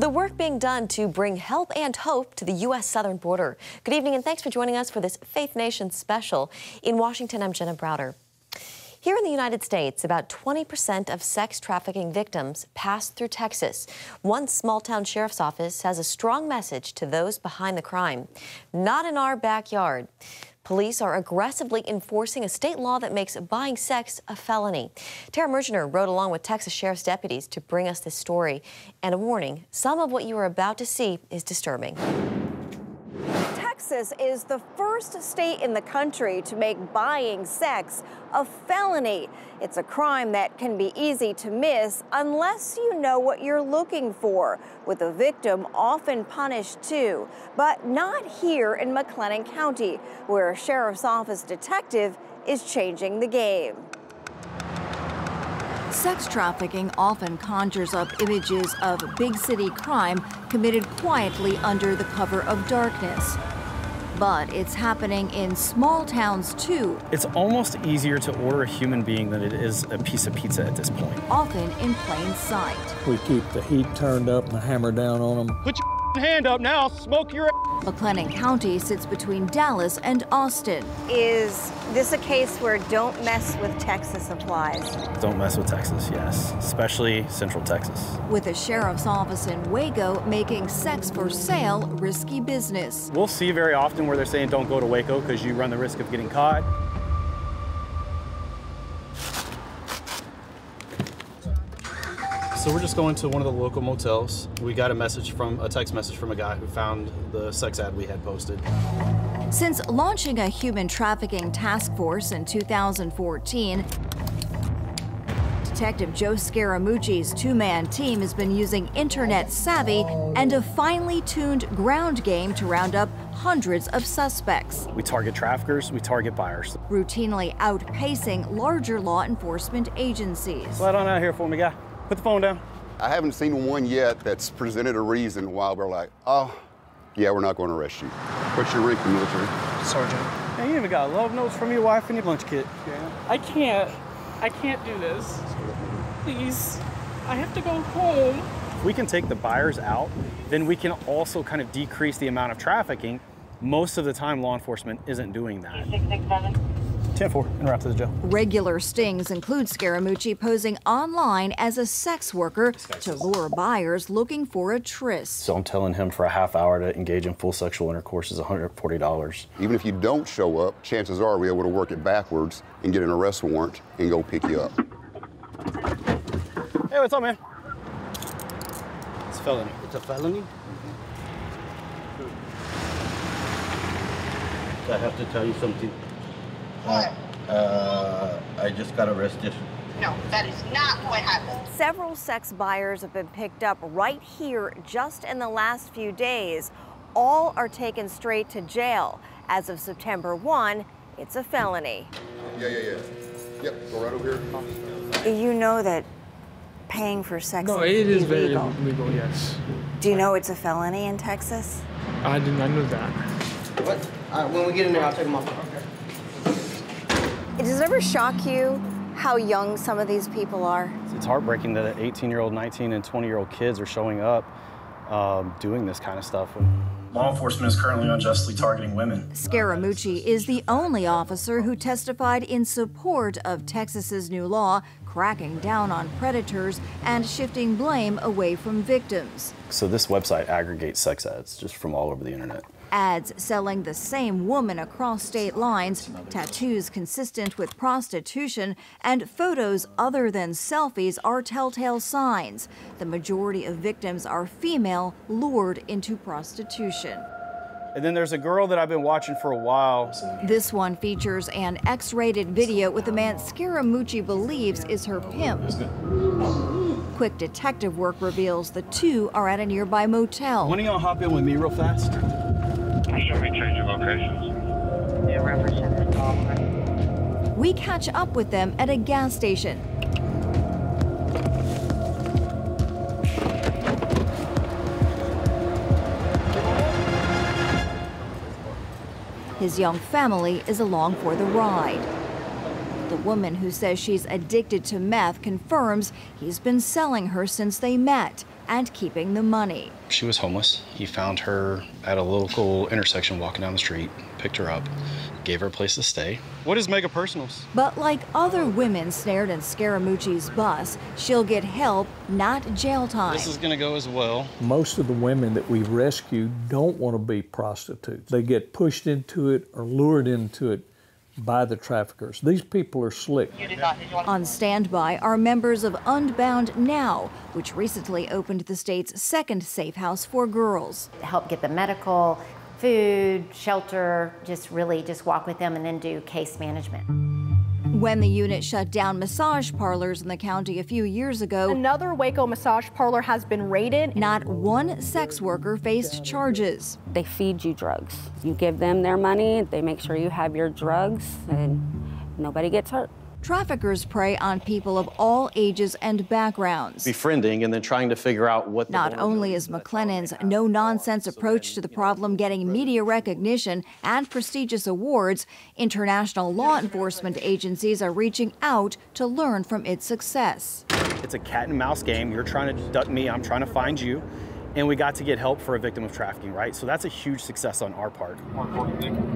the work being done to bring help and hope to the U.S. southern border. Good evening and thanks for joining us for this Faith Nation special. In Washington, I'm Jenna Browder. Here in the United States, about 20% of sex trafficking victims pass through Texas. One small-town sheriff's office has a strong message to those behind the crime. Not in our backyard. Police are aggressively enforcing a state law that makes buying sex a felony. Tara Mergener rode along with Texas Sheriff's deputies to bring us this story. And a warning, some of what you are about to see is disturbing. Texas is the first state in the country to make buying sex a felony. It's a crime that can be easy to miss unless you know what you're looking for, with the victim often punished too. But not here in McLennan County, where a sheriff's office detective is changing the game. Sex trafficking often conjures up images of big city crime committed quietly under the cover of darkness. But it's happening in small towns too. It's almost easier to order a human being than it is a piece of pizza at this point. Often in plain sight. We keep the heat turned up and the hammer down on them. Put your hand up now, smoke your McLennan County sits between Dallas and Austin. Is this a case where don't mess with Texas applies? Don't mess with Texas, yes, especially Central Texas. With a sheriff's office in Waco making sex for sale risky business. We'll see very often where they're saying don't go to Waco because you run the risk of getting caught. So we're just going to one of the local motels. We got a text message from a guy who found the sex ad we had posted. Since launching a human trafficking task force in 2014, Detective Joe Scaramucci's two-man team has been using internet savvy and a finely tuned ground game to round up hundreds of suspects. We target traffickers, we target buyers. Routinely outpacing larger law enforcement agencies. Slide on out here for me, guy. Put the phone down. I haven't seen one yet that's presented a reason why we're like, oh, yeah, we're not going to arrest you. What's your rank in the military? Sergeant. Hey, you even got love notes from your wife and your lunch kit. Yeah. I can't do this. Please, I have to go home. If we can take the buyers out, then we can also kind of decrease the amount of trafficking. Most of the time, law enforcement isn't doing that. 10-4, en route to the jail. Regular stings include Scaramucci posing online as a sex worker to lure buyers looking for a tryst. So I'm telling him for a half hour to engage in full sexual intercourse is $140. Even if you don't show up, chances are we're able to work it backwards and get an arrest warrant and go pick you up. Hey, what's up, man? It's a felony. It's a felony? I have to tell you something. What? I just got arrested. No, that is not what happened. Several sex buyers have been picked up right here just in the last few days. All are taken straight to jail. As of September 1, it's a felony. Yeah. Yep, go right over here. You know that paying for sex No, is it is illegal. very legal, yes. Do you know it's a felony in Texas? I did not know that. What? When we get in there, I'll take them off. Does it ever shock you how young some of these people are? It's heartbreaking that 18-year-old, 19 and 20-year-old kids are showing up doing this kind of stuff. Law enforcement is currently unjustly targeting women. Scaramucci is the only officer who testified in support of Texas's new law cracking down on predators and shifting blame away from victims. So this website aggregates sex ads just from all over the internet. Ads selling the same woman across state lines, tattoos consistent with prostitution, and photos other than selfies are telltale signs. The majority of victims are female, lured into prostitution. And then there's a girl that I've been watching for a while. This one features an X-rated video with a man Scaramucci believes is her pimp. Quick detective work reveals the two are at a nearby motel. When are y'all hop in with me real fast? Should we change your locations? Yeah, representative. We catch up with them at a gas station. His young family is along for the ride. The woman who says she's addicted to meth confirms he's been selling her since they met and keeping the money. She was homeless. He found her at a local intersection walking down the street, picked her up, gave her a place to stay. What is mega personals? But like other women snared in Scaramucci's bus, she'll get help, not jail time. This is gonna go as well. Most of the women that we rescue don't want to be prostitutes. They get pushed into it or lured into it by the traffickers. These people are slick. On standby are members of Unbound Now, which recently opened the state's second safe house for girls. Help get them medical, food, shelter, just walk with them and then do case management. When the unit shut down massage parlors in the county a few years ago, another Waco massage parlor has been raided. Not one sex worker faced charges. They feed you drugs. You give them their money, they make sure you have your drugs, and nobody gets hurt. Traffickers prey on people of all ages and backgrounds. Befriending and then trying to figure out what. Not only is McLennan's no-nonsense approach to the problem getting media recognition and prestigious awards, international law enforcement agencies are reaching out to learn from its success. It's a cat and mouse game. You're trying to duck me, I'm trying to find you. And we got to get help for a victim of trafficking, right? So that's a huge success on our part.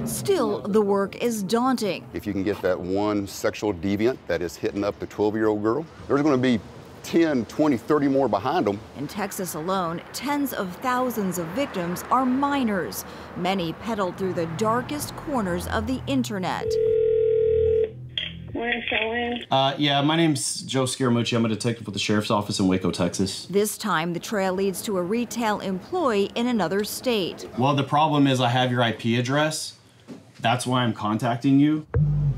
Still, the work is daunting. If you can get that one sexual deviant that is hitting up the 12-year-old girl, there's going to be 10, 20, 30 more behind them. In Texas alone, tens of thousands of victims are minors, many peddled through the darkest corners of the internet. Yeah, my name's Joe Scaramucci. I'm a detective with the Sheriff's Office in Waco, Texas. This time, the trail leads to a retail employee in another state. Well, the problem is I have your IP address. That's why I'm contacting you.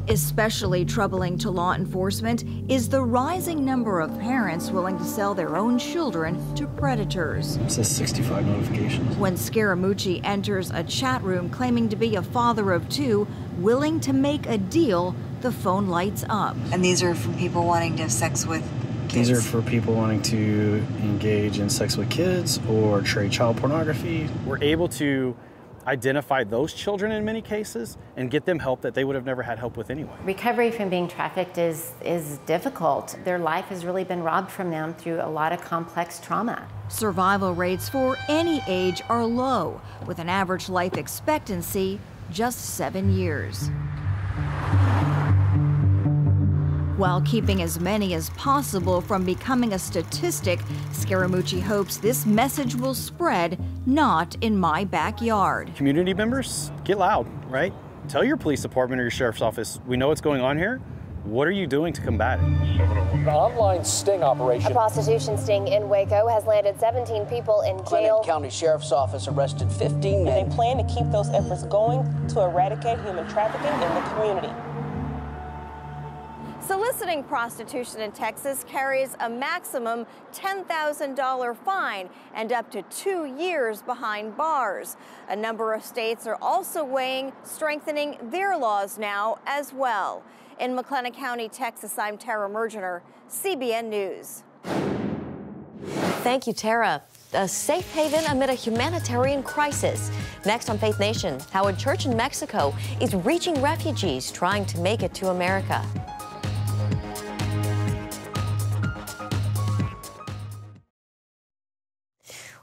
Especially troubling to law enforcement is the rising number of parents willing to sell their own children to predators. It says 65 notifications. When Scaramucci enters a chat room claiming to be a father of two, willing to make a deal, the phone lights up. And these are from people wanting to have sex with kids? These are for people wanting to engage in sex with kids or trade child pornography. We're able to identify those children in many cases and get them help that they would have never had help with anyway. Recovery from being trafficked is difficult. Their life has really been robbed from them through a lot of complex trauma. Survival rates for any age are low, with an average life expectancy just 7 years. While keeping as many as possible from becoming a statistic, Scaramucci hopes this message will spread, not in my backyard. Community members, get loud, right? Tell your police department or your sheriff's office, we know what's going on here. What are you doing to combat it? An online sting operation. A prostitution sting in Waco has landed 17 people in jail. Clinton County Sheriff's Office arrested 15 men. And they plan to keep those efforts going to eradicate human trafficking in the community. Soliciting prostitution in Texas carries a maximum $10,000 fine and up to 2 years behind bars. A number of states are also weighing strengthening their laws now as well. In McLennan County, Texas, I'm Tara Mergener, CBN News. Thank you, Tara. A safe haven amid a humanitarian crisis. Next on Faith Nation, how a church in Mexico is reaching refugees trying to make it to America.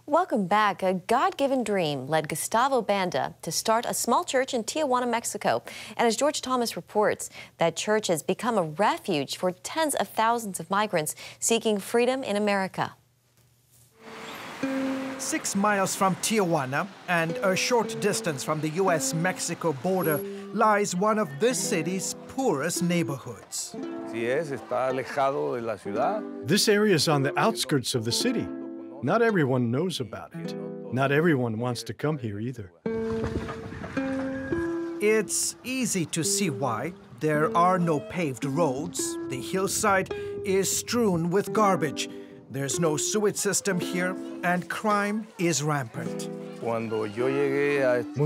Welcome back. A God-given dream led Gustavo Banda to start a small church in Tijuana, Mexico. And as George Thomas reports, that church has become a refuge for tens of thousands of migrants seeking freedom in America. 6 miles from Tijuana and a short distance from the U.S.-Mexico border lies one of this city's poorest neighborhoods. This area is on the outskirts of the city. Not everyone knows about it. Not everyone wants to come here either. It's easy to see why. There are no paved roads. The hillside is strewn with garbage. There's no sewage system here, and crime is rampant. When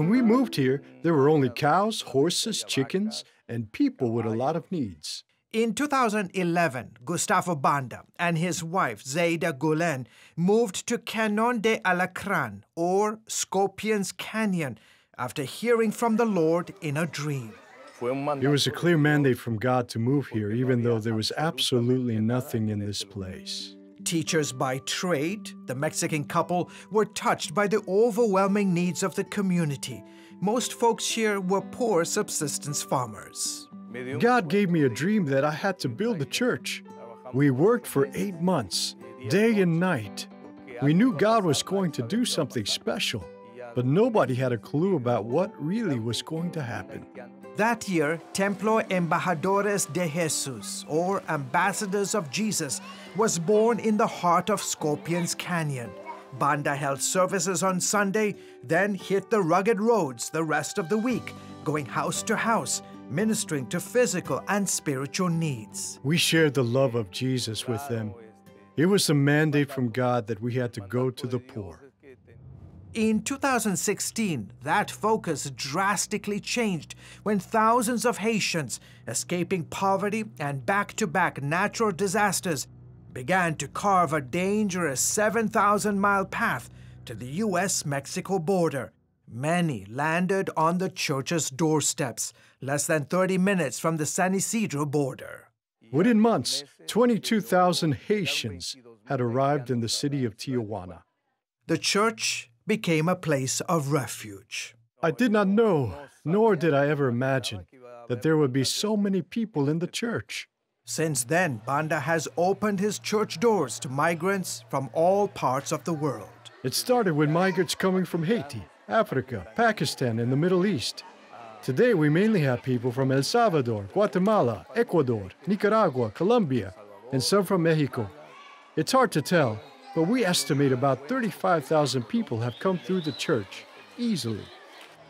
we moved here, there were only cows, horses, chickens, and people with a lot of needs. In 2011, Gustavo Banda and his wife, Zaida Gulen, moved to Canon de Alacran, or Scorpion's Canyon, after hearing from the Lord in a dream. It was a clear mandate from God to move here, even though there was absolutely nothing in this place. Teachers by trade, the Mexican couple were touched by the overwhelming needs of the community. Most folks here were poor subsistence farmers. God gave me a dream that I had to build a church. We worked for 8 months, day and night. We knew God was going to do something special, but nobody had a clue about what really was going to happen. That year, Templo Embajadores de Jesus, or Ambassadors of Jesus, was born in the heart of Scorpions Canyon. Banda held services on Sunday, then hit the rugged roads the rest of the week, going house to house, ministering to physical and spiritual needs. We shared the love of Jesus with them. It was a mandate from God that we had to go to the poor. In 2016, that focus drastically changed when thousands of Haitians, escaping poverty and back-to-back natural disasters, began to carve a dangerous 7,000-mile path to the U.S.-Mexico border. Many landed on the church's doorsteps, less than 30 minutes from the San Isidro border. Within months, 22,000 Haitians had arrived in the city of Tijuana. The church became a place of refuge. I did not know, nor did I ever imagine, that there would be so many people in the church. Since then, Banda has opened his church doors to migrants from all parts of the world. It started with migrants coming from Haiti, Africa, Pakistan, and the Middle East. Today, we mainly have people from El Salvador, Guatemala, Ecuador, Nicaragua, Colombia, and some from Mexico. It's hard to tell, but we estimate about 35,000 people have come through the church, easily.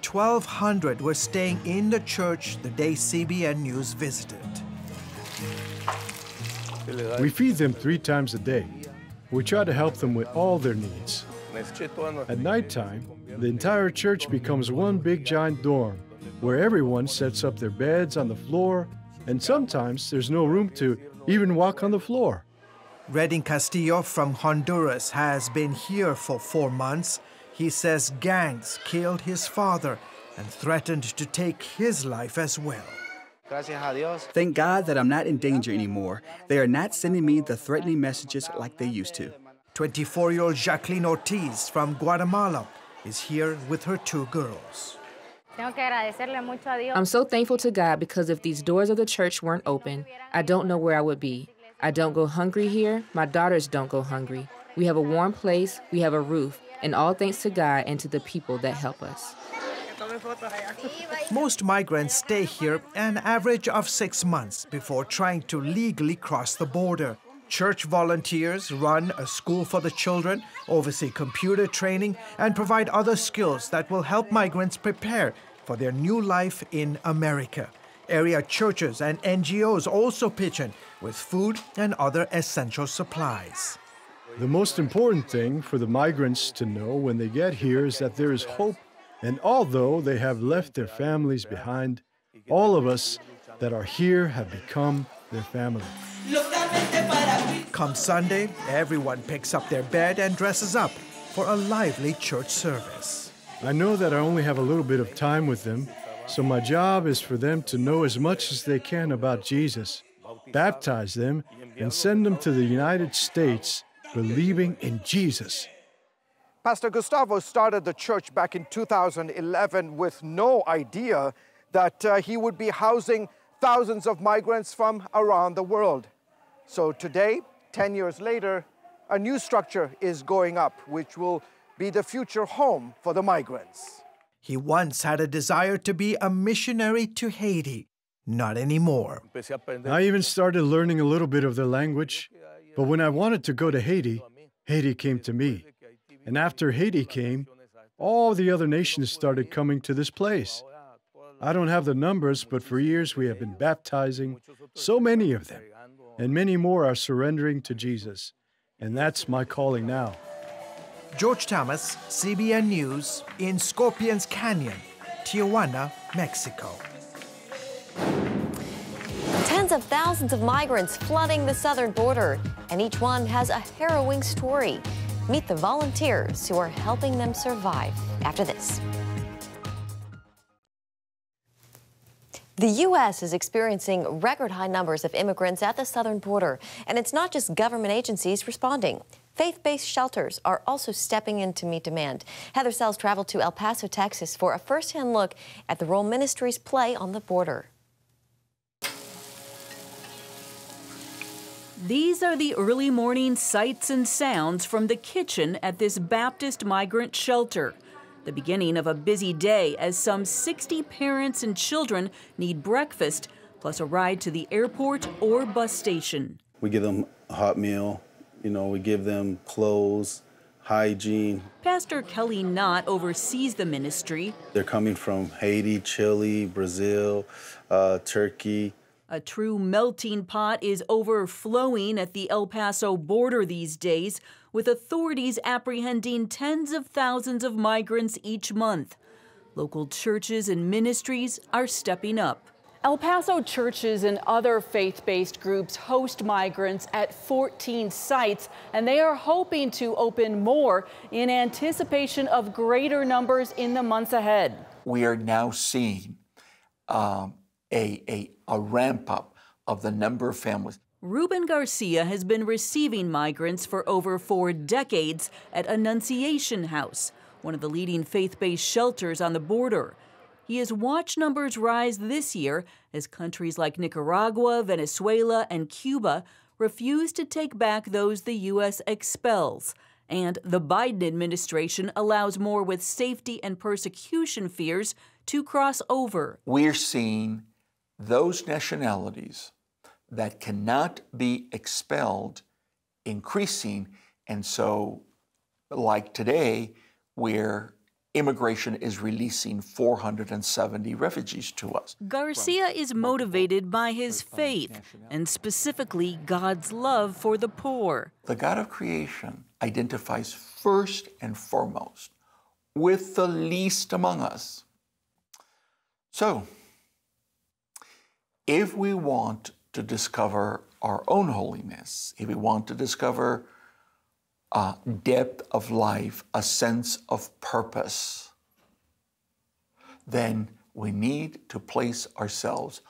1,200 were staying in the church the day CBN News visited. We feed them 3 times a day. We try to help them with all their needs. At nighttime, the entire church becomes one big giant dorm, where everyone sets up their beds on the floor, and sometimes there's no room to even walk on the floor. Redding Castillo from Honduras has been here for 4 months. He says gangs killed his father and threatened to take his life as well. Thank God that I'm not in danger anymore. They are not sending me the threatening messages like they used to. 24-year-old Jacqueline Ortiz from Guatemala is here with her 2 girls. I'm so thankful to God because if these doors of the church weren't open, I don't know where I would be. I don't go hungry here. My daughters don't go hungry. We have a warm place, we have a roof, and all thanks to God and to the people that help us. Most migrants stay here an average of 6 months before trying to legally cross the border. Church volunteers run a school for the children, oversee computer training, and provide other skills that will help migrants prepare for their new life in America. Area churches and NGOs also pitch in with food and other essential supplies. The most important thing for the migrants to know when they get here is that there is hope, and although they have left their families behind, all of us that are here have become their family. Come Sunday, everyone picks up their bed and dresses up for a lively church service. I know that I only have a little bit of time with them, so my job is for them to know as much as they can about Jesus, baptize them, and send them to the United States believing in Jesus. Pastor Gustavo started the church back in 2011 with no idea that he would be housing thousands of migrants from around the world. So today, 10 years later, a new structure is going up, which will be the future home for the migrants. He once had a desire to be a missionary to Haiti. Not anymore. I even started learning a little bit of their language, but when I wanted to go to Haiti, Haiti came to me. And after Haiti came, all the other nations started coming to this place. I don't have the numbers, but for years we have been baptizing so many of them, and many more are surrendering to Jesus. And that's my calling now. George Thomas, CBN News, in Scorpions Canyon, Tijuana, Mexico. Tens of thousands of migrants flooding the southern border, and each one has a harrowing story. Meet the volunteers who are helping them survive after this. The U.S. is experiencing record high numbers of immigrants at the southern border, and it's not just government agencies responding. Faith-based shelters are also stepping in to meet demand. Heather Sells traveled to El Paso, Texas for a first-hand look at the role ministries play on the border. These are the early morning sights and sounds from the kitchen at this Baptist migrant shelter. The beginning of a busy day as some 60 parents and children need breakfast, plus a ride to the airport or bus station. We give them a hot meal, we give them clothes, hygiene. Pastor Kelly Knott oversees the ministry. They're coming from Haiti, Chile, Brazil, Turkey. A true melting pot is overflowing at the El Paso border these days, with authorities apprehending tens of thousands of migrants each month. Local churches and ministries are stepping up. El Paso churches and other faith-based groups host migrants at 14 sites, and they are hoping to open more in anticipation of greater numbers in the months ahead. We are now seeing a ramp up of the number of families. Ruben Garcia has been receiving migrants for over 4 decades at Annunciation House, one of the leading faith-based shelters on the border. He has watched numbers rise this year as countries like Nicaragua, Venezuela, and Cuba refuse to take back those the U.S. expels. And the Biden administration allows more with safety and persecution fears to cross over. We're seeing those nationalities that cannot be expelled increasing. And so, like today, where immigration is releasing 470 refugees to us. Garcia is motivated by his faith, and specifically God's love for the poor. The God of creation identifies first and foremost with the least among us. So, if we want to discover our own holiness, if we want to discover a depth of life, a sense of purpose, then we need to place ourselves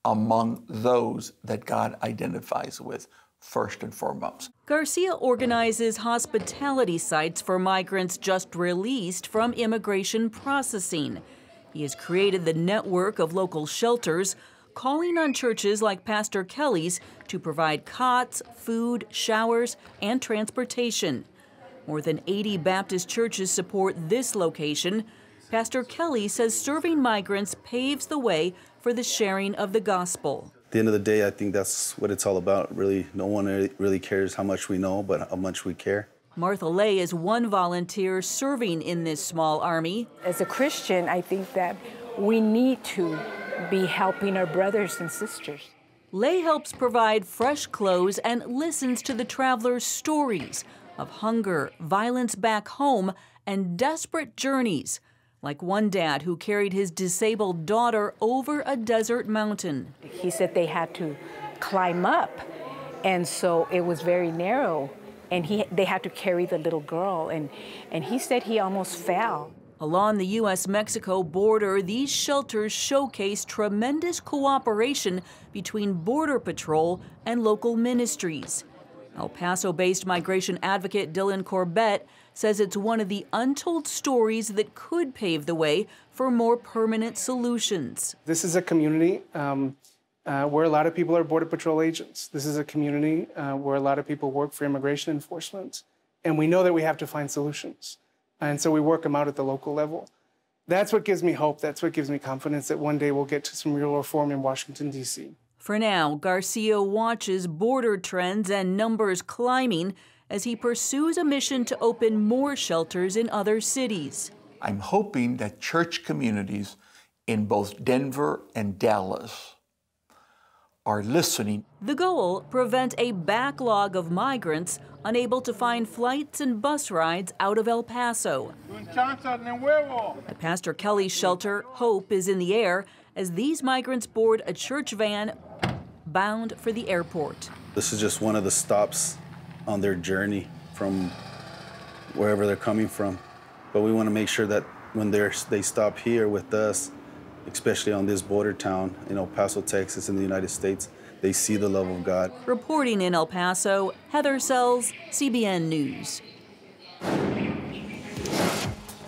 among those that God identifies with first and foremost. Garcia organizes hospitality sites for migrants just released from immigration processing. He has created the network of local shelters, calling on churches like Pastor Kelly's to provide cots, food, showers, and transportation. More than 80 Baptist churches support this location. Pastor Kelly says serving migrants paves the way for the sharing of the gospel. At the end of the day, I think that's what it's all about. Really, no one really cares how much we know, but how much we care. Martha Lay is one volunteer serving in this small army. As a Christian, I think that we need to be helping our brothers and sisters. Lay helps provide fresh clothes and listens to the travelers' stories of hunger, violence back home, and desperate journeys, like one dad who carried his disabled daughter over a desert mountain. He said they had to climb up, and so it was very narrow, and they had to carry the little girl, and he said he almost fell. Along the U.S.-Mexico border, these shelters showcase tremendous cooperation between Border Patrol and local ministries. El Paso-based migration advocate Dylan Corbett says it's one of the untold stories that could pave the way for more permanent solutions. This is a community where a lot of people are Border Patrol agents. This is a community where a lot of people work for immigration enforcement. And we know that we have to find solutions. And so we work them out at the local level. That's what gives me hope. That's what gives me confidence that one day we'll get to some real reform in Washington, D.C. For now, Garcia watches border trends and numbers climbing as he pursues a mission to open more shelters in other cities. I'm hoping that church communities in both Denver and Dallas are listening. The goal, prevent a backlog of migrants unable to find flights and bus rides out of El Paso. At Pastor Kelly's shelter, hope is in the air as these migrants board a church van bound for the airport. This is just one of the stops on their journey from wherever they're coming from. But we want to make sure that when they stop here with us, especially on this border town in El Paso, Texas, in the United States. They see the love of God. Reporting in El Paso, Heather Sells, CBN News.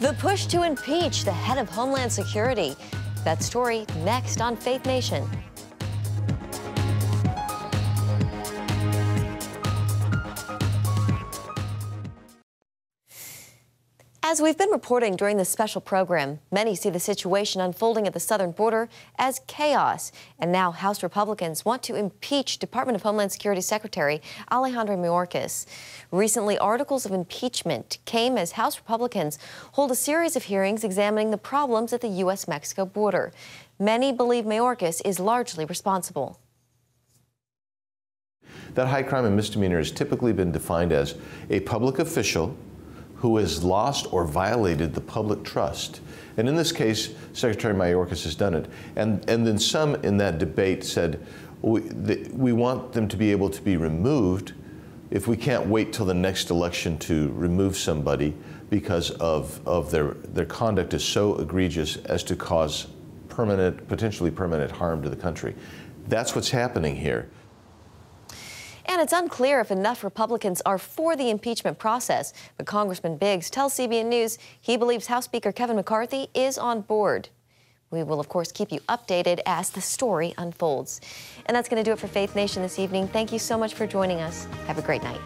The push to impeach the head of Homeland Security. That story next on Faith Nation. As we've been reporting during this special program, many see the situation unfolding at the southern border as chaos. And now House Republicans want to impeach Department of Homeland Security Secretary Alejandro Mayorkas. Recently, articles of impeachment came as House Republicans hold a series of hearings examining the problems at the U.S.-Mexico border. Many believe Mayorkas is largely responsible. That high crime and misdemeanor has typically been defined as a public official who has lost or violated the public trust. And in this case, Secretary Mayorkas has done it. And then some in that debate said, we want them to be able to be removed if we can't wait till the next election to remove somebody because of their conduct is so egregious as to cause potentially permanent harm to the country. That's what's happening here. And it's unclear if enough Republicans are for the impeachment process. But Congressman Biggs tells CBN News he believes House Speaker Kevin McCarthy is on board. We will, of course, keep you updated as the story unfolds. And that's going to do it for Faith Nation this evening. Thank you so much for joining us. Have a great night.